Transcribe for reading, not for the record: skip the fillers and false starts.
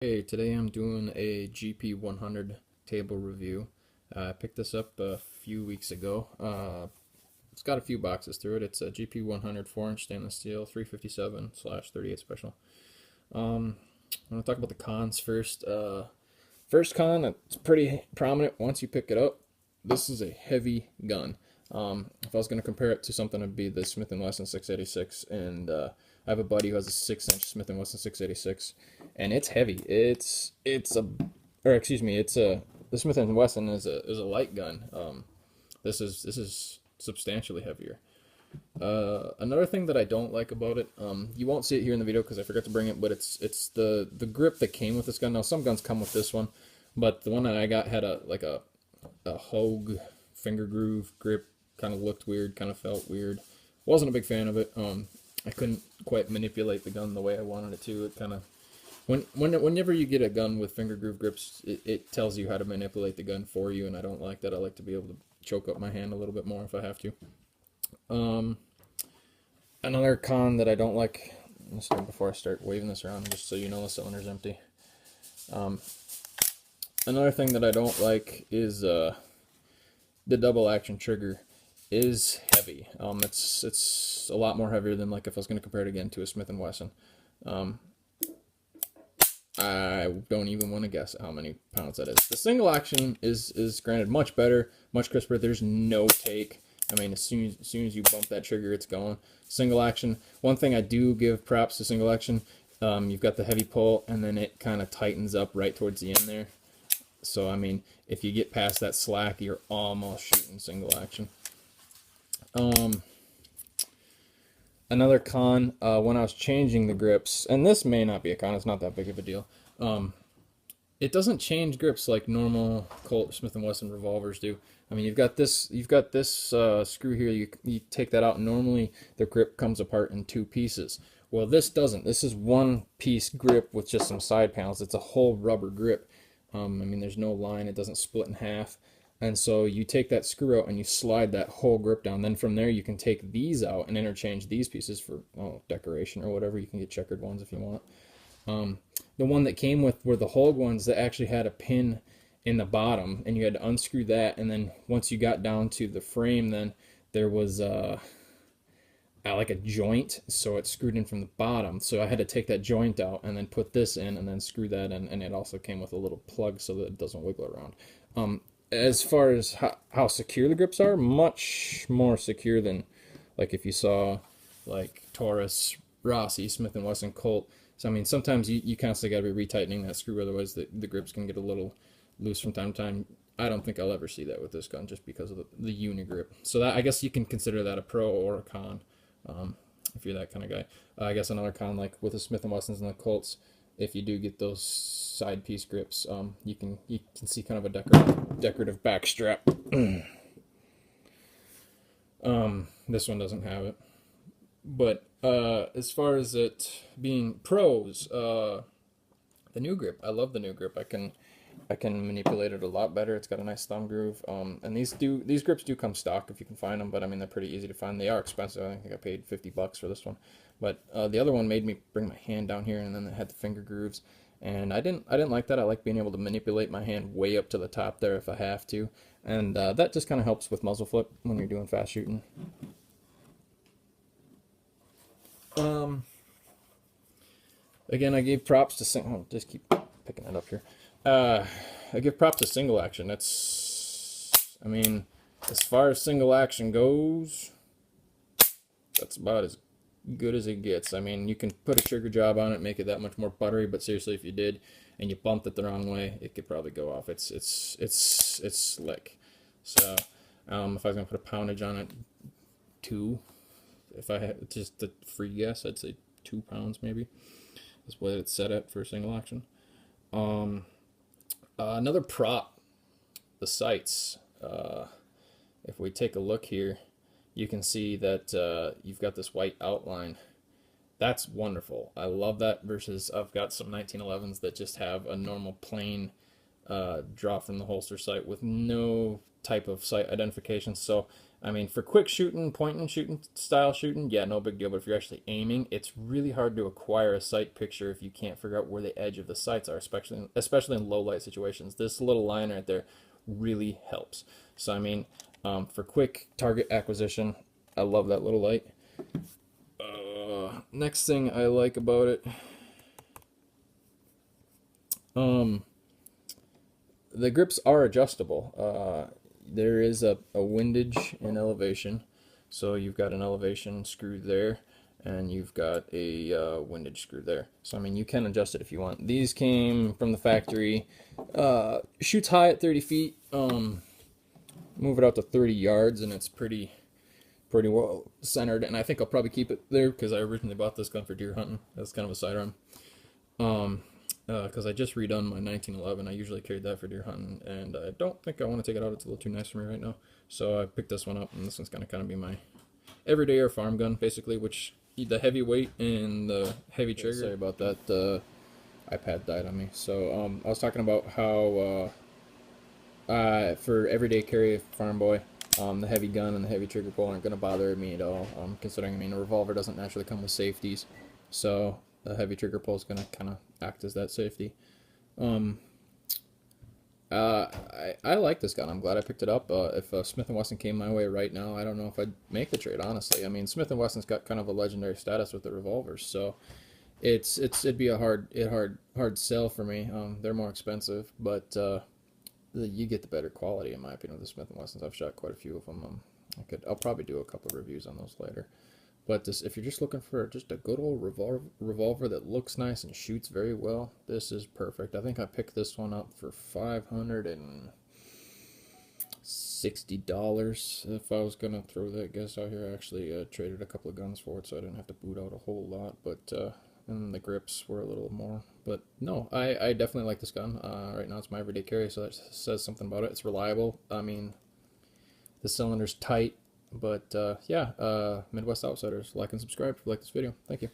Hey, today I'm doing a GP100 table review. I picked this up a few weeks ago. It's got a few boxes through it. It's a GP100 4-inch stainless steel 357/38 special. I'm going to talk about the cons first. First con, it's pretty prominent once you pick it up. This is a heavy gun. If I was going to compare it to something, it'd be the Smith & Wesson 686, and I have a buddy who has a 6-inch Smith & Wesson 686, and it's heavy. The Smith & Wesson is a light gun. This is substantially heavier. Another thing that I don't like about it, you won't see it here in the video because I forgot to bring it, but it's the grip that came with this gun. Now some guns come with this one, but the one that I got had a Hogue finger groove grip. Kind of looked weird, kind of felt weird. Wasn't a big fan of it. I couldn't quite manipulate the gun the way I wanted it to. It kind of whenever you get a gun with finger groove grips, it tells you how to manipulate the gun for you, and I don't like that. I like to be able to choke up my hand a little bit more if I have to. Another con that I don't like, let's do before I start waving this around, just so you know the cylinder's empty. Another thing that I don't like is the double action trigger is heavy. It's a lot more heavier than like if I was going to compare it again to a Smith & Wesson. I don't even want to guess how many pounds that is. The single action is granted much better, much crisper. There's no take. I mean, as soon as you bump that trigger, it's going. Single action. One thing I do give props to single action. You've got the heavy pull, and then it kind of tightens up right towards the end there. So I mean, if you get past that slack, you're almost shooting single action. Another con, when I was changing the grips, and this may not be a con, it's not that big of a deal. It doesn't change grips like normal Colt Smith & Wesson revolvers do. I mean, you've got this screw here. You take that out, and normally the grip comes apart in two pieces. Well, this doesn't. This is one piece grip with just some side panels. It's a whole rubber grip. I mean, there's no line. It doesn't split in half. And so you take that screw out and you slide that whole grip down. Then from there you can take these out and interchange these pieces for decoration or whatever. You can get checkered ones if you want. The one that came with were the Hogue ones that actually had a pin in the bottom, and you had to unscrew that. And then once you got down to the frame, then there was like a joint, so it's screwed in from the bottom. So I had to take that joint out and then put this in and then screw that in. And it also came with a little plug so that it doesn't wiggle around. As far as how secure the grips are, much more secure than like if you saw like Taurus, Rossi, Smith & Wesson, Colt. So I mean, sometimes you constantly got to be retightening that screw, otherwise the grips can get a little loose from time to time. I don't think I'll ever see that with this gun just because of the unigrip. So that, I guess you can consider that a pro or a con, if you're that kind of guy. I guess another con, like with the Smith & Wessons and the Colts, if you do get those side piece grips, you can see kind of a decorative back strap. This one doesn't have it. But as far as it being pros, the new grip, I love the new grip. I can manipulate it a lot better. It's got a nice thumb groove. And these grips do come stock if you can find them, but I mean they're pretty easy to find. They are expensive. I think I paid $50 for this one. But the other one made me bring my hand down here, and then it had the finger grooves, and I didn't like that. I like being able to manipulate my hand way up to the top there if I have to, and that just kind of helps with muzzle flip when you're doing fast shooting. Again, I gave props to just keep picking it up here. I give props to single action. I mean, as far as single action goes, that's about as good as it gets. I mean, you can put a trigger job on it, make it that much more buttery, but seriously, if you did and you bumped it the wrong way, it could probably go off. It's slick. So, if I was gonna put a poundage on it, 2. If I had just a free guess, I'd say 2 pounds maybe. That's what it's set at for single action. Another prop, the sights. If we take a look here, you can see that you've got this white outline. That's wonderful. I love that versus I've got some 1911s that just have a normal plain draw from the holster sight with no type of sight identification. So I mean, for quick shooting, point and shooting style shooting, yeah, no big deal. But if you're actually aiming, it's really hard to acquire a sight picture if you can't figure out where the edge of the sights are, especially in low light situations. This little line right there really helps. So I mean, for quick target acquisition, I love that little light. Next thing I like about it, the grips are adjustable. There is a windage and elevation, so you've got an elevation screw there, and you've got a windage screw there. So I mean, you can adjust it if you want. These came from the factory. Shoots high at 30 feet. Move it out to 30 yards, and it's pretty well centered. And I think I'll probably keep it there because I originally bought this gun for deer hunting. That's kind of a sidearm. Because I just redone my 1911. I usually carried that for deer hunting, and I don't think I want to take it out. It's a little too nice for me right now. So I picked this one up, and this one's gonna kind of be my everyday or farm gun, basically, which the heavy weight and the heavy trigger. Sorry about that. iPad died on me. So I was talking about how for everyday carry farm boy, the heavy gun and the heavy trigger pull aren't gonna bother me at all. Considering I mean a revolver doesn't naturally come with safeties, so the heavy trigger pull is gonna kind of act as that safety. I like this gun. I'm glad I picked it up. If Smith & Wesson came my way right now, I don't know if I'd make the trade, honestly. I mean, Smith & Wesson's got kind of a legendary status with the revolvers, so it'd be a hard sell for me. They're more expensive, but you get the better quality, in my opinion, with the Smith & Wessons. I've shot quite a few of them. I'll probably do a couple of reviews on those later. But if you're just looking for just a good old revolver that looks nice and shoots very well, this is perfect. I think I picked this one up for $560 if I was gonna throw that guess out here. I actually traded a couple of guns for it, so I didn't have to boot out a whole lot. But and the grips were a little more. But no, I definitely like this gun. Right now it's my everyday carry, so that says something about it. It's reliable. I mean, the cylinder's tight. But yeah, Midwest Outsiders, like and subscribe if you like this video. Thank you.